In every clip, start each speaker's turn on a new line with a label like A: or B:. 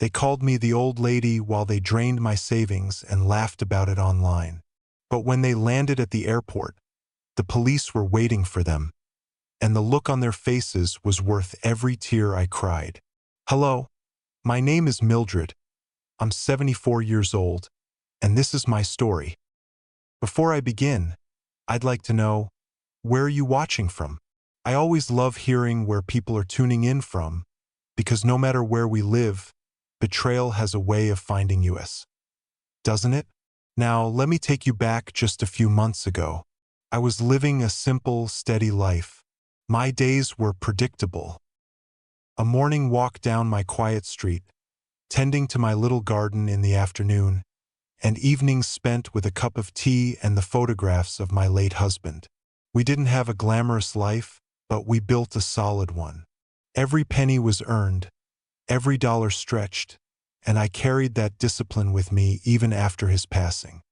A: They called me the old lady while they drained my savings and laughed about it online. But when they landed at the airport, the police were waiting for them, and the look on their faces was worth every tear I cried. Hello, my name is Mildred. I'm 74 years old, and this is my story. Before I begin, I'd like to know, where are you watching from? I always love hearing where people are tuning in from, because no matter where we live, Betrayal has a way of finding us. Doesn't it? Now, let me take you back just a few months ago. I was living a simple, steady life. My days were predictable. A morning walk down my quiet street, tending to my little garden in the afternoon, and evenings spent with a cup of tea and the photographs of my late husband. We didn't have a glamorous life, but we built a solid one. Every penny was earned, every dollar stretched, and I carried that discipline with me even after his passing.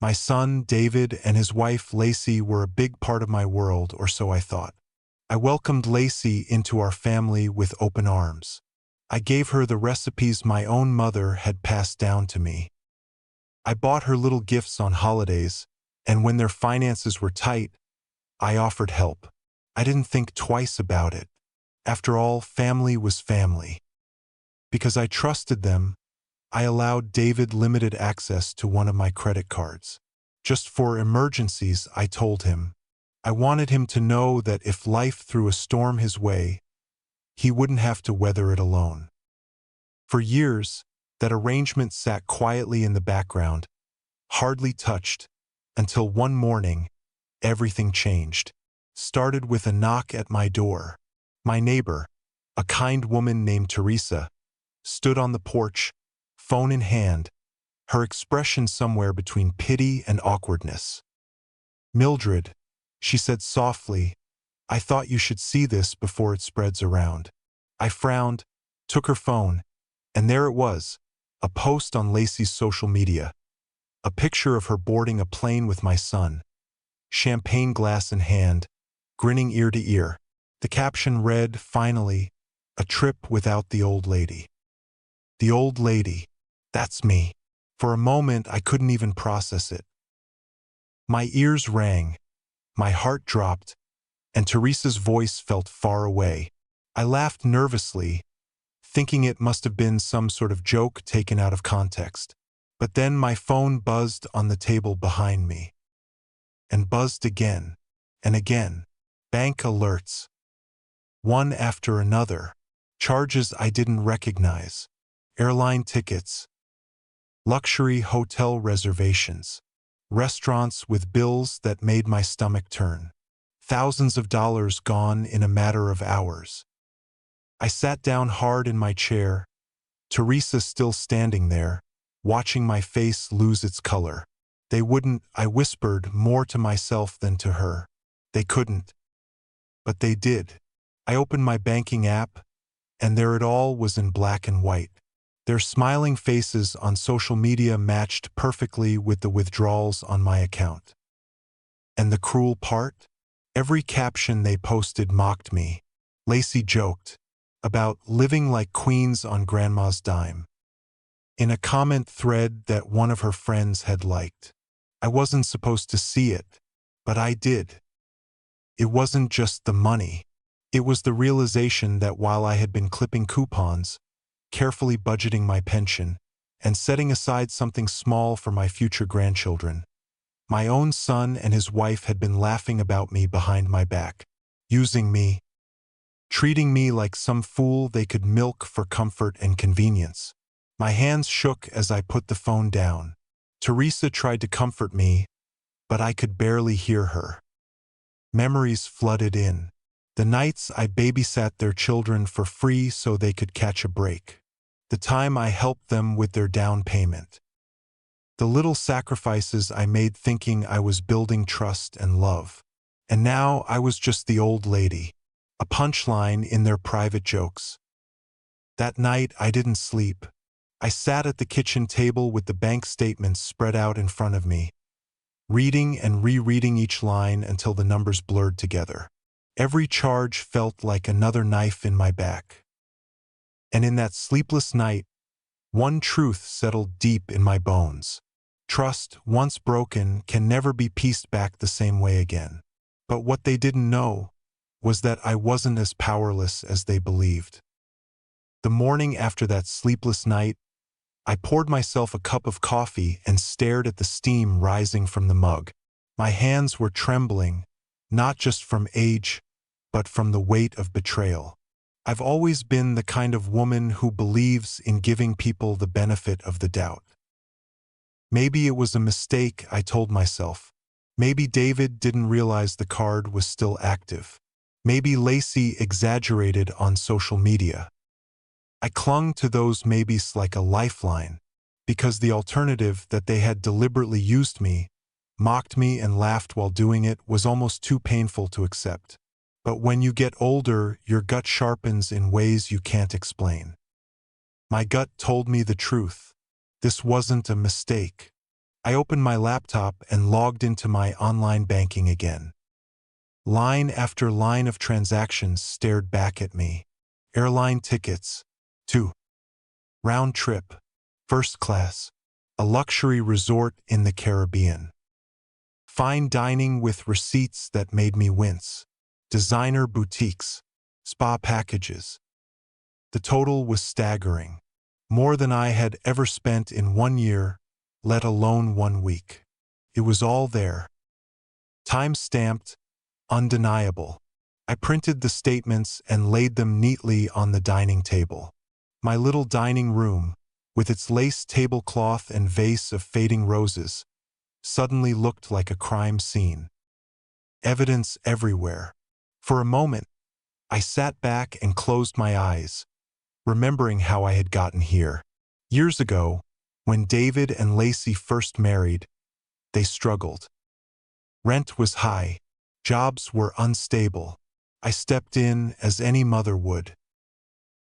A: My son, David, and his wife, Lacey, were a big part of my world, or so I thought. I welcomed Lacey into our family with open arms. I gave her the recipes my own mother had passed down to me. I bought her little gifts on holidays, and when their finances were tight, I offered help. I didn't think twice about it. After all, family was family. Because I trusted them, I allowed David limited access to one of my credit cards. Just for emergencies, I told him. I wanted him to know that if life threw a storm his way, he wouldn't have to weather it alone. For years, that arrangement sat quietly in the background, hardly touched, until one morning, everything changed. Started with a knock at my door. My neighbor, a kind woman named Teresa, stood on the porch, phone in hand, her expression somewhere between pity and awkwardness. "Mildred," she said softly, "I thought you should see this before it spreads around." I frowned, took her phone, and there it was, a post on Lacey's social media, a picture of her boarding a plane with my son, champagne glass in hand, grinning ear to ear. The caption read, "Finally, a trip without the old lady." The old lady, that's me. For a moment, I couldn't even process it. My ears rang, my heart dropped, and Teresa's voice felt far away. I laughed nervously, thinking it must have been some sort of joke taken out of context. But then my phone buzzed on the table behind me, and buzzed again, and again. Bank alerts. One after another. Charges I didn't recognize. Airline tickets. Luxury hotel reservations. Restaurants with bills that made my stomach turn. Thousands of dollars gone in a matter of hours. I sat down hard in my chair, Teresa still standing there, watching my face lose its color. They wouldn't, I whispered more to myself than to her. They couldn't. But they did. I opened my banking app, and there it all was in black and white. Their smiling faces on social media matched perfectly with the withdrawals on my account. And the cruel part? Every caption they posted mocked me. Lacey joked about living like queens on grandma's dime in a comment thread that one of her friends had liked. I wasn't supposed to see it, but I did. It wasn't just the money. It was the realization that while I had been clipping coupons, carefully budgeting my pension, and setting aside something small for my future grandchildren, my own son and his wife had been laughing about me behind my back, using me, treating me like some fool they could milk for comfort and convenience. My hands shook as I put the phone down. Teresa tried to comfort me, but I could barely hear her. Memories flooded in. The nights I babysat their children for free so they could catch a break. The time I helped them with their down payment. The little sacrifices I made thinking I was building trust and love. And now I was just the old lady, a punchline in their private jokes. That night I didn't sleep. I sat at the kitchen table with the bank statements spread out in front of me, reading and rereading each line until the numbers blurred together. Every charge felt like another knife in my back. And in that sleepless night, One truth settled deep in my bones. Trust, once broken, can never be pieced back the same way again. But what they didn't know was that I wasn't as powerless as they believed. The morning after that sleepless night, I poured myself a cup of coffee and stared at the steam rising from the mug. My hands were trembling, not just from age, but from the weight of betrayal. I've always been the kind of woman who believes in giving people the benefit of the doubt. Maybe it was a mistake, I told myself. Maybe David didn't realize the card was still active. Maybe Lacey exaggerated on social media. I clung to those maybes like a lifeline, because the alternative that they had deliberately used me, mocked me and laughed while doing it, was almost too painful to accept. But when you get older, your gut sharpens in ways you can't explain. My gut told me the truth. This wasn't a mistake. I opened my laptop and logged into my online banking again. Line after line of transactions stared back at me. Airline tickets, 2. Round trip, first class, a luxury resort in the Caribbean. Fine dining with receipts that made me wince. Designer boutiques, spa packages. The total was staggering. More than I had ever spent in 1 year, let alone 1 week. It was all there. Time-stamped, undeniable. I printed the statements and laid them neatly on the dining table. My little dining room, with its lace tablecloth and vase of fading roses, suddenly looked like a crime scene. Evidence everywhere. For a moment, I sat back and closed my eyes, remembering how I had gotten here. Years ago, when David and Lacey first married, they struggled. Rent was high. Jobs were unstable. I stepped in as any mother would.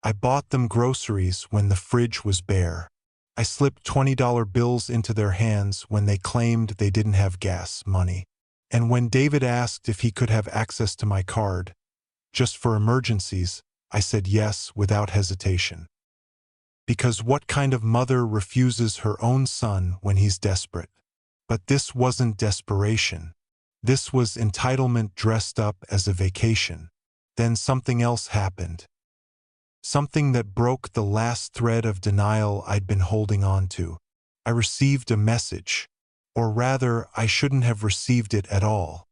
A: I bought them groceries when the fridge was bare. I slipped $20 bills into their hands when they claimed they didn't have gas money. And when David asked if he could have access to my card, just for emergencies, I said yes without hesitation. Because what kind of mother refuses her own son when he's desperate? But this wasn't desperation. This was entitlement dressed up as a vacation. Then something else happened. Something that broke the last thread of denial I'd been holding on to. I received a message. Or rather, I shouldn't have received it at all.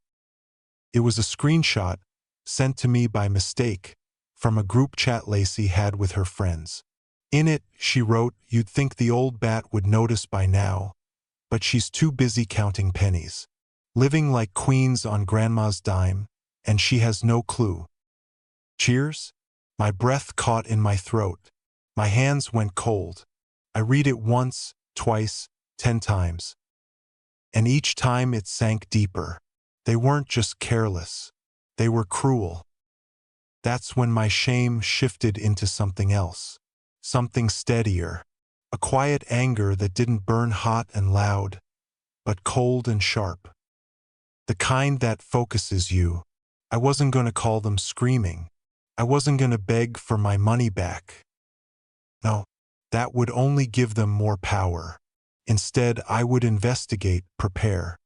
A: It was a screenshot, sent to me by mistake, from a group chat Lacey had with her friends. In it, she wrote, "You'd think the old bat would notice by now, but she's too busy counting pennies. Living like queens on grandma's dime, and she has no clue. Cheers?" My breath caught in my throat. My hands went cold. I read it once, twice, 10 times. And each time it sank deeper. They weren't just careless. They were cruel. That's when my shame shifted into something else. Something steadier. A quiet anger that didn't burn hot and loud, but cold and sharp. The kind that focuses you. I wasn't going to call them screaming. I wasn't going to beg for my money back. No, that would only give them more power. Instead, I would investigate, prepare,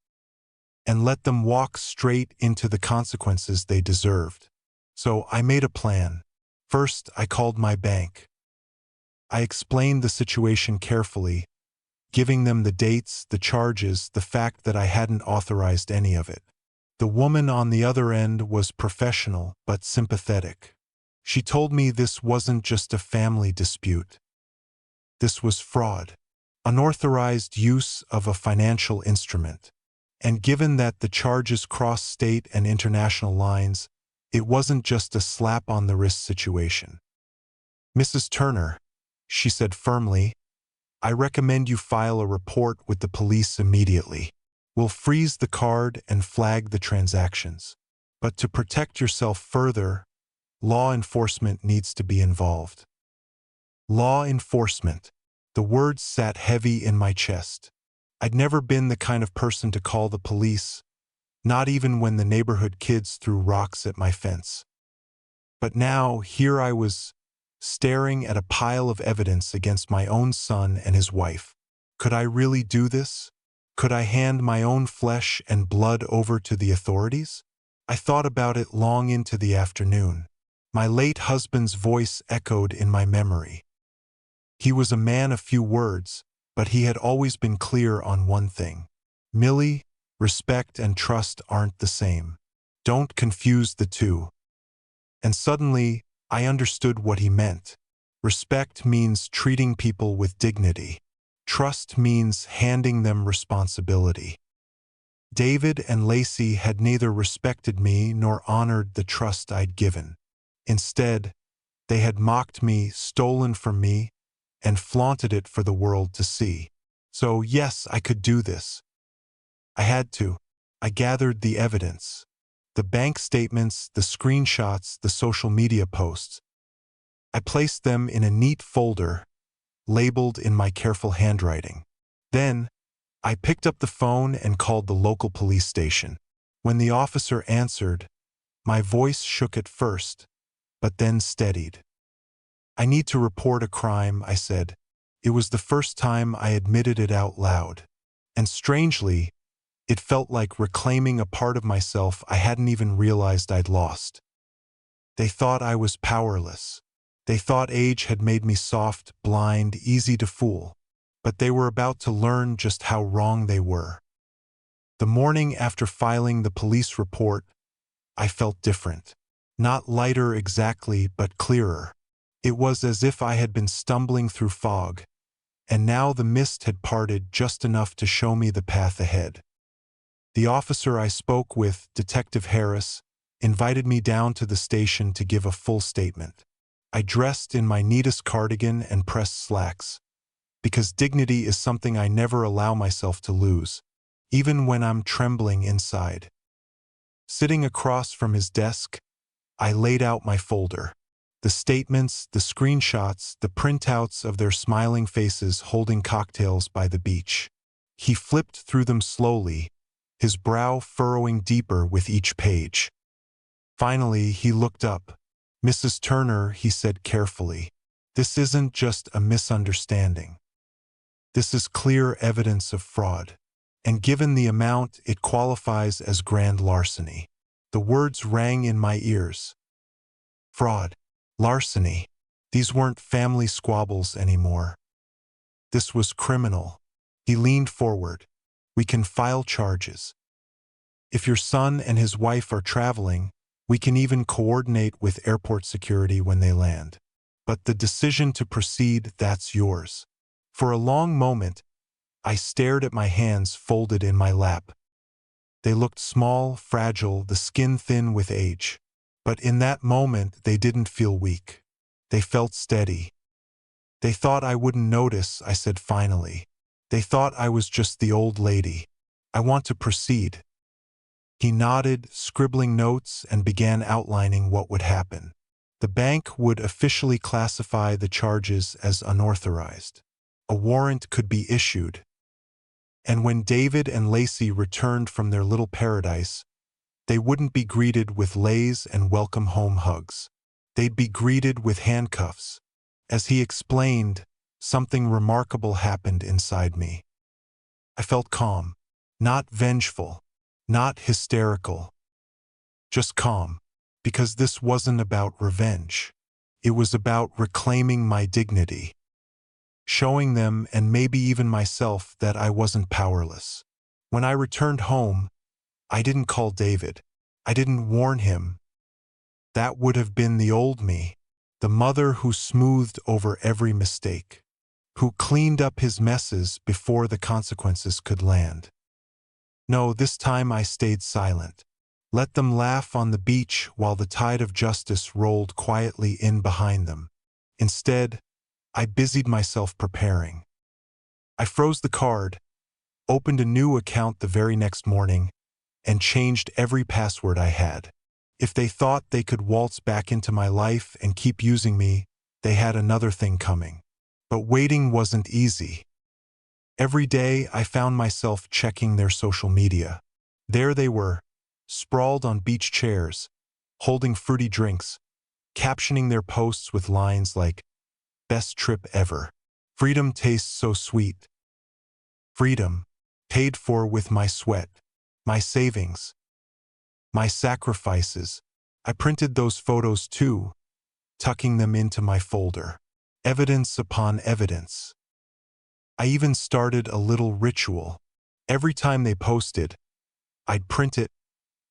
A: and let them walk straight into the consequences they deserved. So I made a plan. First, I called my bank. I explained the situation carefully, giving them the dates, the charges, the fact that I hadn't authorized any of it. The woman on the other end was professional but sympathetic. She told me this wasn't just a family dispute. This was fraud. Unauthorized use of a financial instrument. And given that the charges crossed state and international lines, it wasn't just a slap on the wrist situation. "Mrs. Turner," she said firmly, "I recommend you file a report with the police immediately. We'll freeze the card and flag the transactions. But to protect yourself further, law enforcement needs to be involved." Law enforcement. The words sat heavy in my chest. I'd never been the kind of person to call the police, not even when the neighborhood kids threw rocks at my fence. But now, here I was, staring at a pile of evidence against my own son and his wife. Could I really do this? Could I hand my own flesh and blood over to the authorities? I thought about it long into the afternoon. My late husband's voice echoed in my memory. He was a man of few words, but he had always been clear on one thing. Millie, respect and trust aren't the same. Don't confuse the two. And suddenly, I understood what he meant. Respect means treating people with dignity. Trust means handing them responsibility. David and Lacey had neither respected me nor honored the trust I'd given. Instead, they had mocked me, stolen from me, and flaunted it for the world to see. So yes, I could do this. I had to. I gathered the evidence. The bank statements, the screenshots, the social media posts. I placed them in a neat folder, labeled in my careful handwriting. Then, I picked up the phone and called the local police station. When the officer answered, my voice shook at first, but then steadied. I need to report a crime, I said. It was the first time I admitted it out loud. And strangely, it felt like reclaiming a part of myself I hadn't even realized I'd lost. They thought I was powerless. They thought age had made me soft, blind, easy to fool. But they were about to learn just how wrong they were. The morning after filing the police report, I felt different. Not lighter exactly, but clearer. It was as if I had been stumbling through fog, and now the mist had parted just enough to show me the path ahead. The officer I spoke with, Detective Harris, invited me down to the station to give a full statement. I dressed in my neatest cardigan and pressed slacks, because dignity is something I never allow myself to lose, even when I'm trembling inside. Sitting across from his desk, I laid out my folder. The statements, the screenshots, the printouts of their smiling faces holding cocktails by the beach. He flipped through them slowly, his brow furrowing deeper with each page. Finally, he looked up. Mrs. Turner, he said carefully, this isn't just a misunderstanding. This is clear evidence of fraud. And given the amount, it qualifies as grand larceny. The words rang in my ears. Fraud. Larceny. These weren't family squabbles anymore. This was criminal. He leaned forward. We can file charges. If your son and his wife are traveling, we can even coordinate with airport security when they land. But the decision to proceed, that's yours. For a long moment, I stared at my hands folded in my lap. They looked small, fragile, the skin thin with age. But in that moment, they didn't feel weak. They felt steady. They thought I wouldn't notice, I said finally. They thought I was just the old lady. I want to proceed. He nodded, scribbling notes, and began outlining what would happen. The bank would officially classify the charges as unauthorized. A warrant could be issued. And when David and Lacey returned from their little paradise, they wouldn't be greeted with lays and welcome home hugs. They'd be greeted with handcuffs. As he explained, something remarkable happened inside me. I felt calm, not vengeful, not hysterical, just calm, because this wasn't about revenge. It was about reclaiming my dignity, showing them and maybe even myself that I wasn't powerless. When I returned home, I didn't call David. I didn't warn him. That would have been the old me, the mother who smoothed over every mistake, who cleaned up his messes before the consequences could land. No, this time I stayed silent. Let them laugh on the beach while the tide of justice rolled quietly in behind them. Instead, I busied myself preparing. I froze the card, opened a new account the very next morning, and changed every password I had. If they thought they could waltz back into my life and keep using me, they had another thing coming. But waiting wasn't easy. Every day I found myself checking their social media. There they were, sprawled on beach chairs, holding fruity drinks, captioning their posts with lines like, "Best trip ever. Freedom tastes so sweet. Freedom, paid for with my sweat, my savings, my sacrifices." I printed those photos too, tucking them into my folder. Evidence upon evidence. I even started a little ritual. Every time they posted, I'd print it,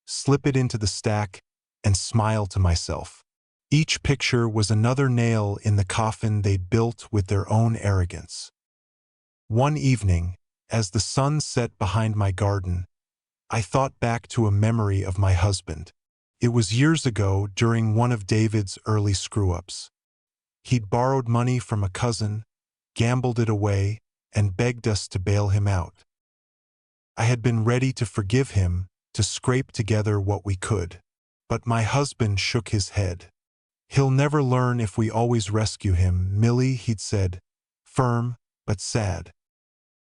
A: slip it into the stack, and smile to myself. Each picture was another nail in the coffin they'd built with their own arrogance. One evening, as the sun set behind my garden, I thought back to a memory of my husband. It was years ago during one of David's early screw-ups. He'd borrowed money from a cousin, gambled it away, and begged us to bail him out. I had been ready to forgive him, to scrape together what we could. But my husband shook his head. "He'll never learn if we always rescue him, Millie," he'd said, firm but sad.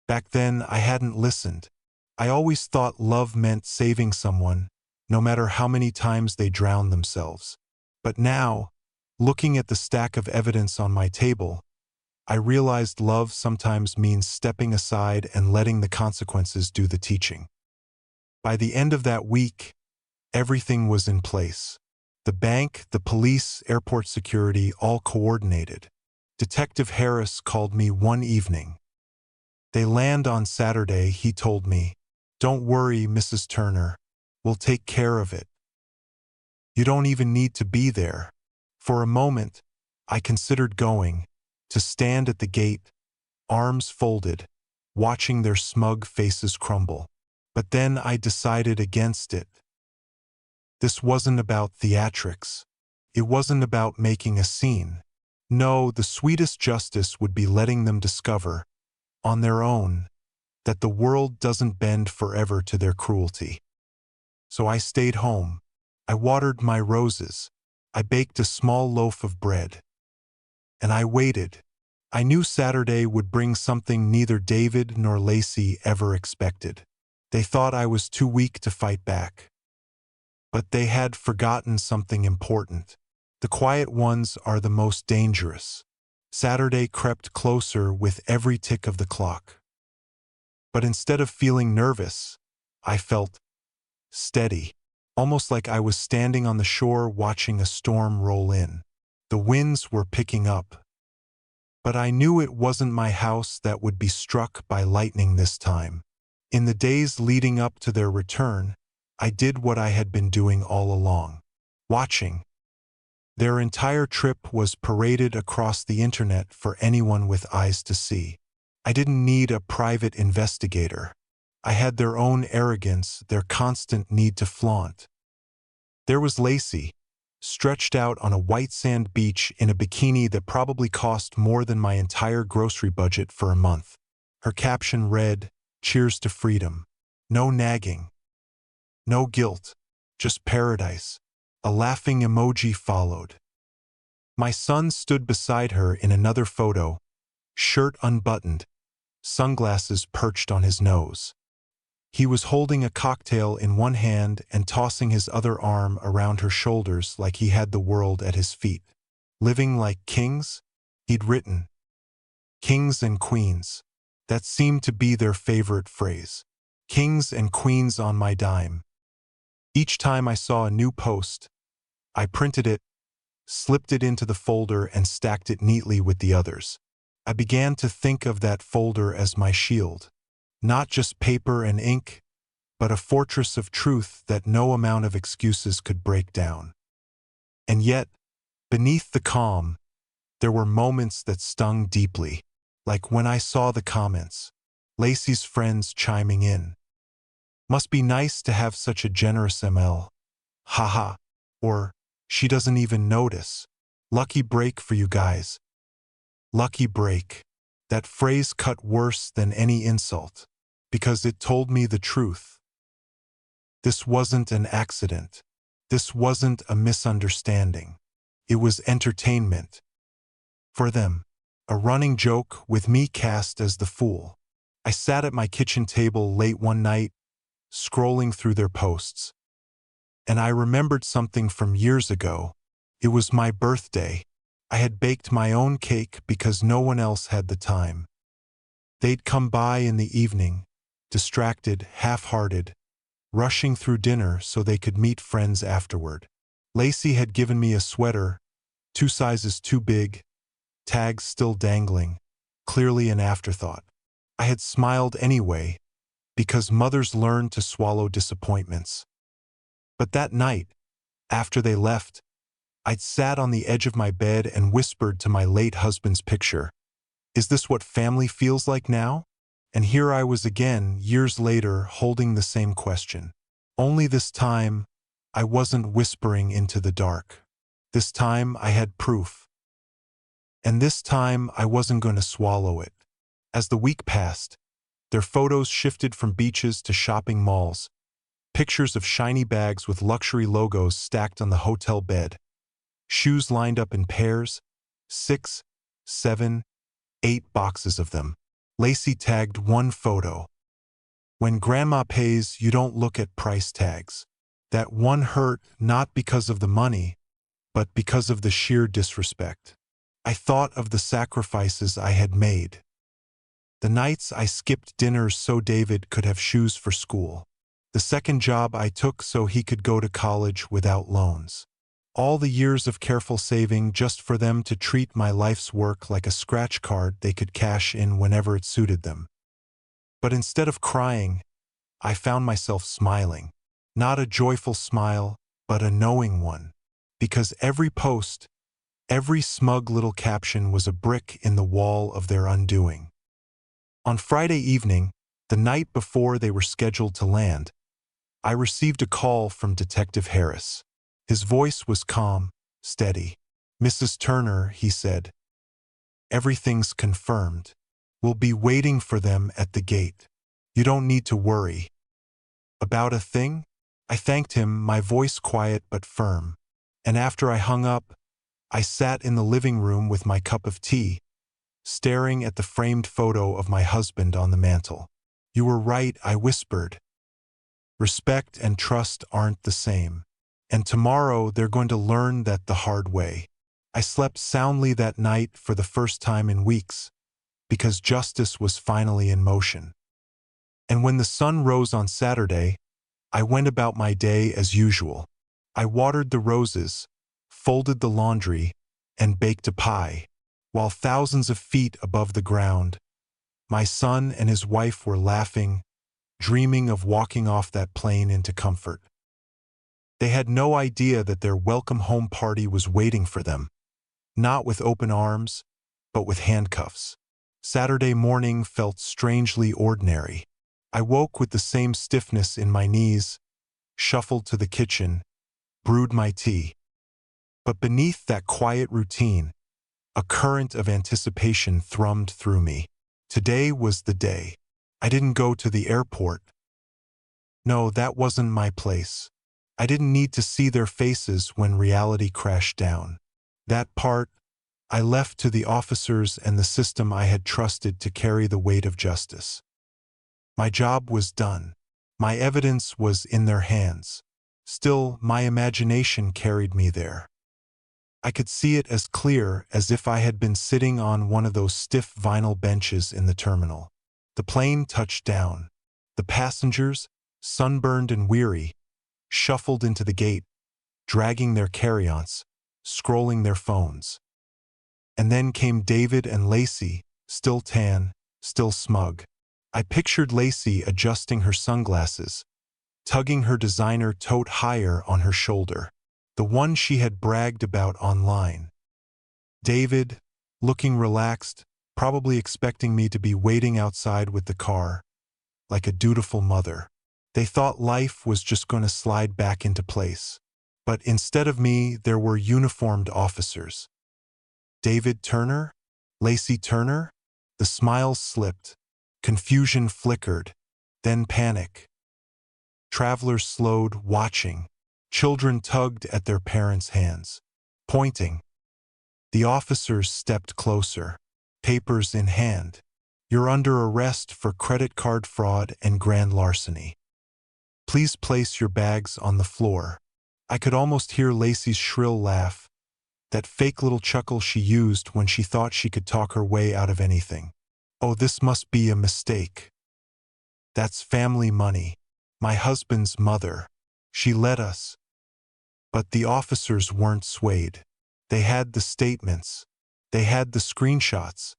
A: Back then, I hadn't listened. I always thought love meant saving someone, no matter how many times they drowned themselves. But now, looking at the stack of evidence on my table, I realized love sometimes means stepping aside and letting the consequences do the teaching. By the end of that week, everything was in place. The bank, the police, airport security, all coordinated. Detective Harris called me one evening. "They land on Saturday," he told me. "Don't worry, Mrs. Turner. We'll take care of it. You don't even need to be there." For a moment, I considered going, to stand at the gate, arms folded, watching their smug faces crumble. But then I decided against it. This wasn't about theatrics. It wasn't about making a scene. No, the sweetest justice would be letting them discover, on their own, that the world doesn't bend forever to their cruelty. So I stayed home. I watered my roses. I baked a small loaf of bread. And I waited. I knew Saturday would bring something neither David nor Lacey ever expected. They thought I was too weak to fight back. But they had forgotten something important. The quiet ones are the most dangerous. Saturday crept closer with every tick of the clock. But instead of feeling nervous, I felt steady, almost like I was standing on the shore watching a storm roll in. The winds were picking up. But I knew it wasn't my house that would be struck by lightning this time. In the days leading up to their return, I did what I had been doing all along. Watching. Their entire trip was paraded across the internet for anyone with eyes to see. I didn't need a private investigator. I had their own arrogance, their constant need to flaunt. There was Lacey, stretched out on a white sand beach in a bikini that probably cost more than my entire grocery budget for a month. Her caption read, "Cheers to freedom. No nagging. No guilt. Just paradise." A laughing emoji followed. My son stood beside her in another photo, shirt unbuttoned, sunglasses perched on his nose. He was holding a cocktail in one hand and tossing his other arm around her shoulders like he had the world at his feet. Living like kings? He'd written. Kings and queens. That seemed to be their favorite phrase. Kings and queens on my dime. Each time I saw a new post, I printed it, slipped it into the folder, and stacked it neatly with the others. I began to think of that folder as my shield. Not just paper and ink, but a fortress of truth that no amount of excuses could break down. And yet, beneath the calm, there were moments that stung deeply, like when I saw the comments, Lacey's friends chiming in. "Must be nice to have such a generous ML. Haha." Or, "She doesn't even notice. Lucky break for you guys." Lucky break. That phrase cut worse than any insult, because it told me the truth. This wasn't an accident. This wasn't a misunderstanding. It was entertainment. For them. A running joke with me cast as the fool. I sat at my kitchen table late one night, scrolling through their posts. And I remembered something from years ago. It was my birthday. I had baked my own cake because no one else had the time. They'd come by in the evening, distracted, half-hearted, rushing through dinner so they could meet friends afterward. Lacey had given me a sweater, 2 sizes too big, tags still dangling, clearly an afterthought. I had smiled anyway, because mothers learn to swallow disappointments. But that night, after they left, I'd sat on the edge of my bed and whispered to my late husband's picture, "Is this what family feels like now?" And here I was again, years later, holding the same question. Only this time, I wasn't whispering into the dark. This time, I had proof. And this time, I wasn't going to swallow it. As the week passed, their photos shifted from beaches to shopping malls, pictures of shiny bags with luxury logos stacked on the hotel bed, shoes lined up in pairs, 6, 7, 8 boxes of them. Lacey tagged one photo. "When grandma pays, you don't look at price tags." That one hurt not because of the money, but because of the sheer disrespect. I thought of the sacrifices I had made. The nights I skipped dinners so David could have shoes for school. The second job I took so he could go to college without loans. All the years of careful saving just for them to treat my life's work like a scratch card they could cash in whenever it suited them. But instead of crying, I found myself smiling. Not a joyful smile, but a knowing one. Because every post, every smug little caption was a brick in the wall of their undoing. On Friday evening, the night before they were scheduled to land, I received a call from Detective Harris. His voice was calm, steady. "Mrs. Turner," he said, "everything's confirmed. We'll be waiting for them at the gate. You don't need to worry." "About a thing?" I thanked him, my voice quiet but firm. And after I hung up, I sat in the living room with my cup of tea, staring at the framed photo of my husband on the mantel. "You were right," I whispered. "Respect and trust aren't the same. And tomorrow they're going to learn that the hard way." I slept soundly that night for the first time in weeks, because justice was finally in motion. And when the sun rose on Saturday, I went about my day as usual. I watered the roses, folded the laundry, and baked a pie, while thousands of feet above the ground, my son and his wife were laughing, dreaming of walking off that plane into comfort. They had no idea that their welcome home party was waiting for them, not with open arms, but with handcuffs. Saturday morning felt strangely ordinary. I woke with the same stiffness in my knees, shuffled to the kitchen, brewed my tea. But beneath that quiet routine, a current of anticipation thrummed through me. Today was the day. I didn't go to the airport. No, that wasn't my place. I didn't need to see their faces when reality crashed down. That part, I left to the officers and the system I had trusted to carry the weight of justice. My job was done. My evidence was in their hands. Still, my imagination carried me there. I could see it as clear as if I had been sitting on one of those stiff vinyl benches in the terminal. The plane touched down. The passengers, sunburned and weary, shuffled into the gate, dragging their carry-ons, scrolling their phones. And then came David and Lacey, still tan, still smug. I pictured Lacey adjusting her sunglasses, tugging her designer tote higher on her shoulder, the one she had bragged about online. David, looking relaxed, probably expecting me to be waiting outside with the car, like a dutiful mother. They thought life was just going to slide back into place. But instead of me, there were uniformed officers. David Turner? Lacey Turner? The smiles slipped. Confusion flickered. Then panic. Travelers slowed, watching. Children tugged at their parents' hands, pointing. The officers stepped closer, papers in hand. "You're under arrest for credit card fraud and grand larceny. Please place your bags on the floor." I could almost hear Lacey's shrill laugh, That fake little chuckle she used when she thought she could talk her way out of anything. Oh, this must be a mistake. That's family money. My husband's mother. She let us. But the officers weren't swayed. They had the statements. They had the screenshots.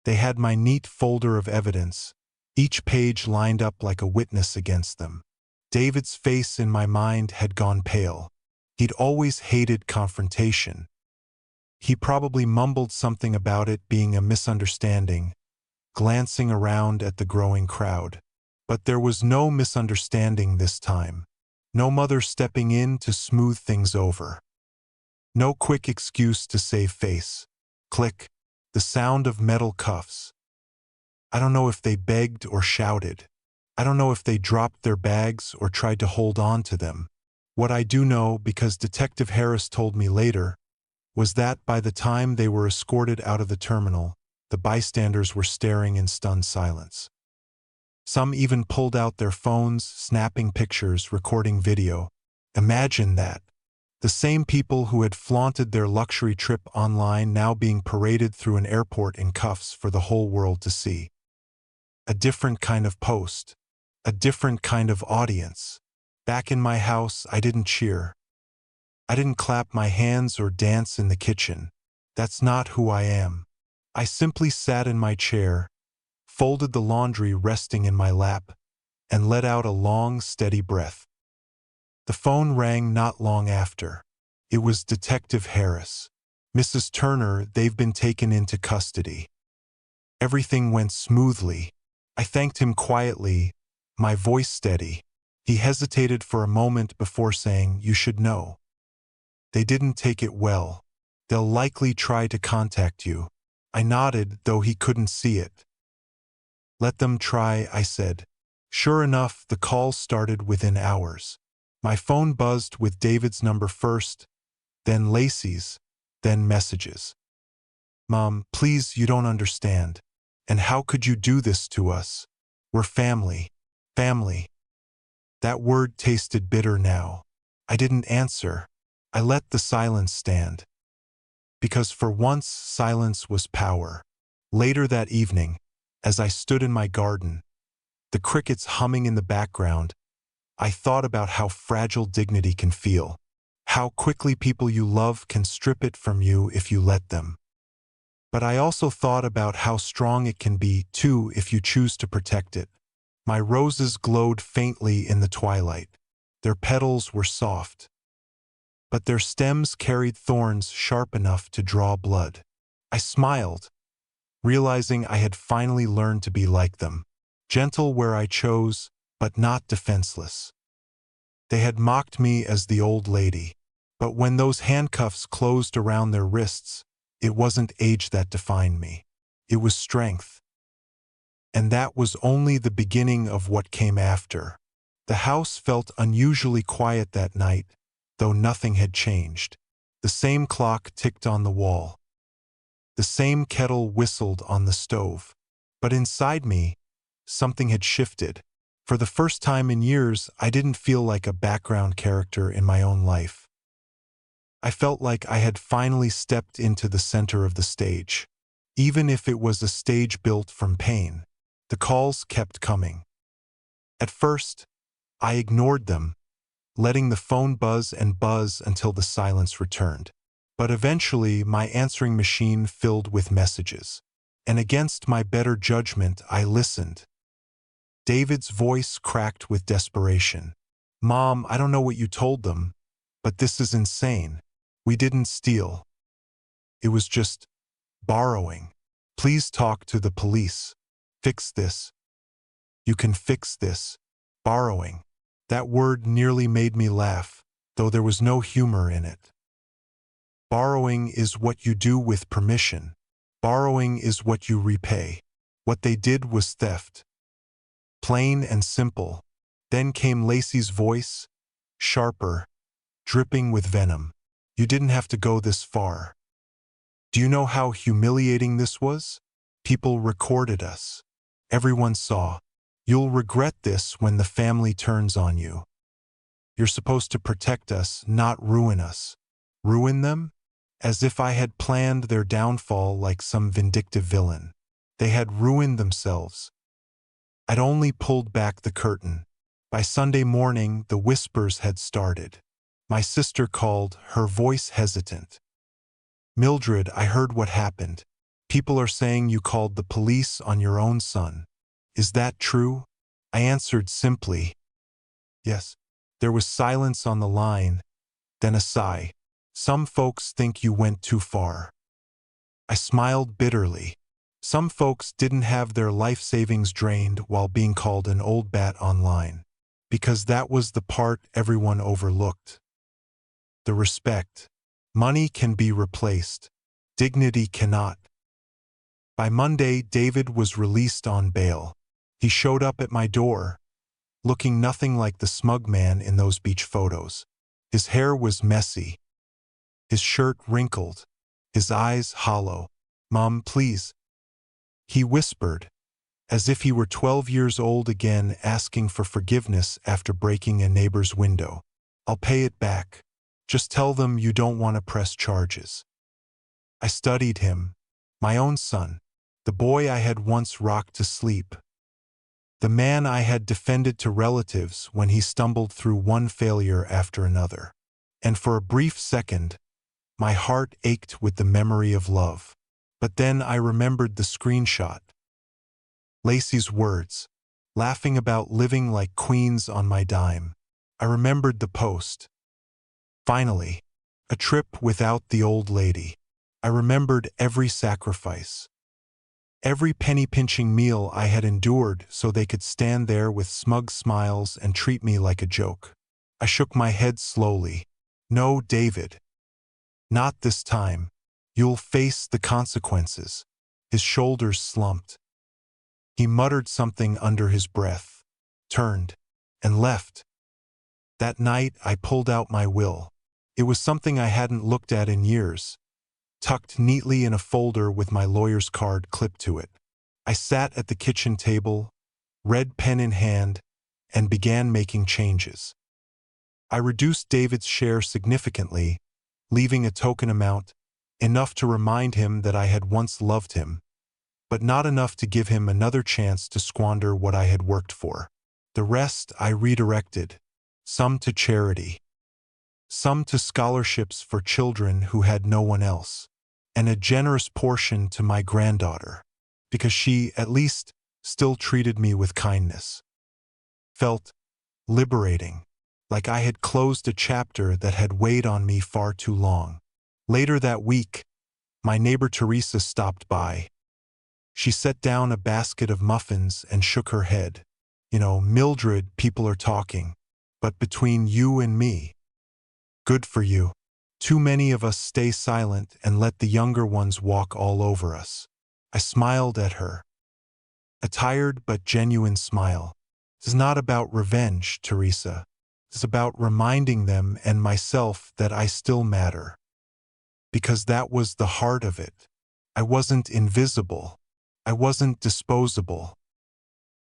A: They had my neat folder of evidence, each page lined up like a witness against them. David's face in my mind had gone pale. He'd always hated confrontation. He probably mumbled something about it being a misunderstanding, glancing around at the growing crowd. But there was no misunderstanding this time. No mother stepping in to smooth things over. No quick excuse to save face. Click. The sound of metal cuffs. I don't know if they begged or shouted. I don't know if they dropped their bags or tried to hold on to them. What I do know, because Detective Harris told me later, was that by the time they were escorted out of the terminal, the bystanders were staring in stunned silence. Some even pulled out their phones, snapping pictures, recording video. Imagine that. The same people who had flaunted their luxury trip online now being paraded through an airport in cuffs for the whole world to see. A different kind of post. A different kind of audience. Back in my house, I didn't cheer. I didn't clap my hands or dance in the kitchen. That's not who I am. I simply sat in my chair, folded the laundry resting in my lap, and let out a long, steady breath. The phone rang not long after. It was Detective Harris. Mrs. Turner, they've been taken into custody. Everything went smoothly. I thanked him quietly, my voice steady. He hesitated for a moment before saying, "You should know. They didn't take it well. They'll likely try to contact you." I nodded, though he couldn't see it. "Let them try," I said. Sure enough, the calls started within hours. My phone buzzed with David's number first, then Lacey's, then messages. "Mom, please, you don't understand. And how could you do this to us? We're family. Family." That word tasted bitter now. I didn't answer. I let the silence stand. Because for once, silence was power. Later that evening, as I stood in my garden, the crickets humming in the background, I thought about how fragile dignity can feel, how quickly people you love can strip it from you if you let them. But I also thought about how strong it can be, too, if you choose to protect it. My roses glowed faintly in the twilight. Their petals were soft, but their stems carried thorns sharp enough to draw blood. I smiled, realizing I had finally learned to be like them, gentle where I chose, but not defenseless. They had mocked me as the old lady, but when those handcuffs closed around their wrists, it wasn't age that defined me. It was strength. And that was only the beginning of what came after. The house felt unusually quiet that night, though nothing had changed. The same clock ticked on the wall. The same kettle whistled on the stove. But inside me, something had shifted. For the first time in years, I didn't feel like a background character in my own life. I felt like I had finally stepped into the center of the stage. Even if it was a stage built from pain, the calls kept coming. At first, I ignored them, letting the phone buzz and buzz until the silence returned. But eventually, my answering machine filled with messages. And against my better judgment, I listened. David's voice cracked with desperation. "Mom, I don't know what you told them, but this is insane. We didn't steal. It was just borrowing. Please talk to the police. Fix this. You can fix this." Borrowing. That word nearly made me laugh, though there was no humor in it. Borrowing is what you do with permission. Borrowing is what you repay. What they did was theft. Plain and simple. Then came Lacey's voice, sharper, dripping with venom. "You didn't have to go this far. Do you know how humiliating this was? People recorded us. Everyone saw. You'll regret this when the family turns on you. You're supposed to protect us, not ruin us." Ruin them? as if I had planned their downfall like some vindictive villain. They had ruined themselves. I'd only pulled back the curtain. By Sunday morning, the whispers had started. My sister called, her voice hesitant. "Mildred, I heard what happened. People are saying you called the police on your own son. Is that true?" I answered simply, "Yes." There was silence on the line, then a sigh. "Some folks think you went too far." I smiled bitterly. Some folks didn't have their life savings drained while being called an old bat online. Because that was the part everyone overlooked. The respect. Money can be replaced. Dignity cannot. By Monday, David was released on bail. He showed up at my door, looking nothing like the smug man in those beach photos. His hair was messy, his shirt wrinkled, his eyes hollow. "Mom, please," he whispered, as if he were 12 years old again asking for forgiveness after breaking a neighbor's window. "I'll pay it back. Just tell them you don't want to press charges." I studied him, my own son, the boy I had once rocked to sleep, the man I had defended to relatives when he stumbled through one failure after another. And for a brief second, my heart ached with the memory of love. But then I remembered the screenshot. Lacey's words, laughing about living like queens on my dime. I remembered the post. Finally, a trip without the old lady. I remembered every sacrifice. Every penny-pinching meal I had endured so they could stand there with smug smiles and treat me like a joke. I shook my head slowly. "No, David. Not this time. You'll face the consequences." His shoulders slumped. He muttered something under his breath, turned, and left. That night I pulled out my will. It was something I hadn't looked at in years, tucked neatly in a folder with my lawyer's card clipped to it. I sat at the kitchen table, red pen in hand, and began making changes. I reduced David's share significantly, leaving a token amount, enough to remind him that I had once loved him, but not enough to give him another chance to squander what I had worked for. The rest I redirected, some to charity, some to scholarships for children who had no one else, and a generous portion to my granddaughter, because she, at least, still treated me with kindness. Felt liberating, like I had closed a chapter that had weighed on me far too long. Later that week, my neighbor Teresa stopped by. She set down a basket of muffins and shook her head. "Mildred, people are talking. But between you and me, good for you. Too many of us stay silent and let the younger ones walk all over us." I smiled at her. A tired but genuine smile. "It's not about revenge, Teresa. It's about reminding them and myself that I still matter." Because that was the heart of it. I wasn't invisible. I wasn't disposable.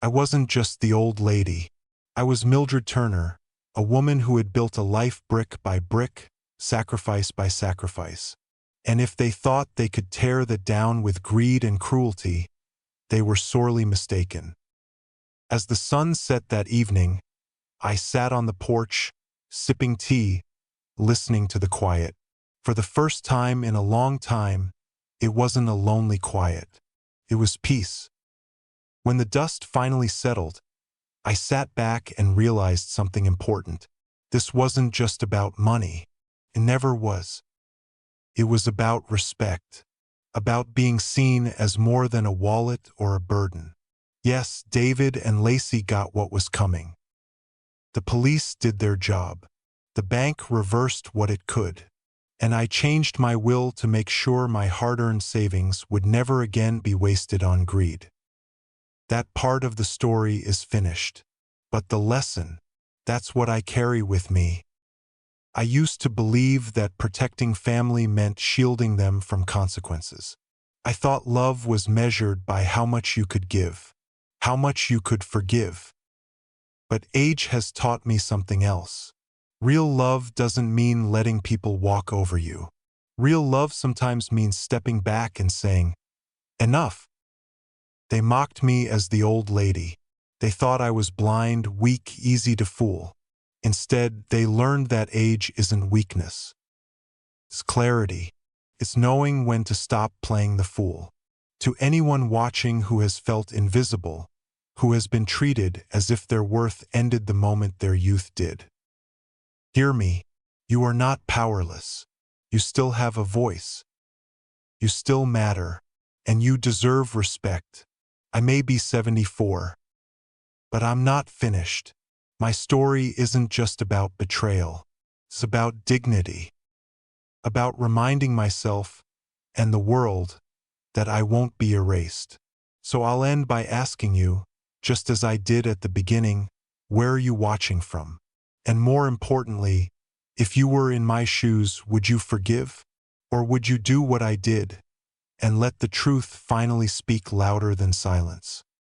A: I wasn't just the old lady. I was Mildred Turner, a woman who had built a life brick by brick, sacrifice by sacrifice. And if they thought they could tear that down with greed and cruelty, they were sorely mistaken. As the sun set that evening, I sat on the porch, sipping tea, listening to the quiet. For the first time in a long time, it wasn't a lonely quiet. It was peace. When the dust finally settled, I sat back and realized something important. This wasn't just about money. It never was. It was about respect, about being seen as more than a wallet or a burden. Yes, David and Lacey got what was coming. The police did their job. The bank reversed what it could. And I changed my will to make sure my hard-earned savings would never again be wasted on greed. That part of the story is finished. But the lesson, that's what I carry with me. I used to believe that protecting family meant shielding them from consequences. I thought love was measured by how much you could give, how much you could forgive. But age has taught me something else. Real love doesn't mean letting people walk over you. Real love sometimes means stepping back and saying, enough. They mocked me as the old lady. They thought I was blind, weak, easy to fool. Instead, they learned that age isn't weakness. It's clarity. It's knowing when to stop playing the fool. To anyone watching who has felt invisible, who has been treated as if their worth ended the moment their youth did, hear me. You are not powerless. You still have a voice. You still matter, and you deserve respect. I may be 74, but I'm not finished. My story isn't just about betrayal. It's about dignity, about reminding myself and the world that I won't be erased. So I'll end by asking you, just as I did at the beginning, where are you watching from? And more importantly, if you were in my shoes, would you forgive? Or would you do what I did and let the truth finally speak louder than silence?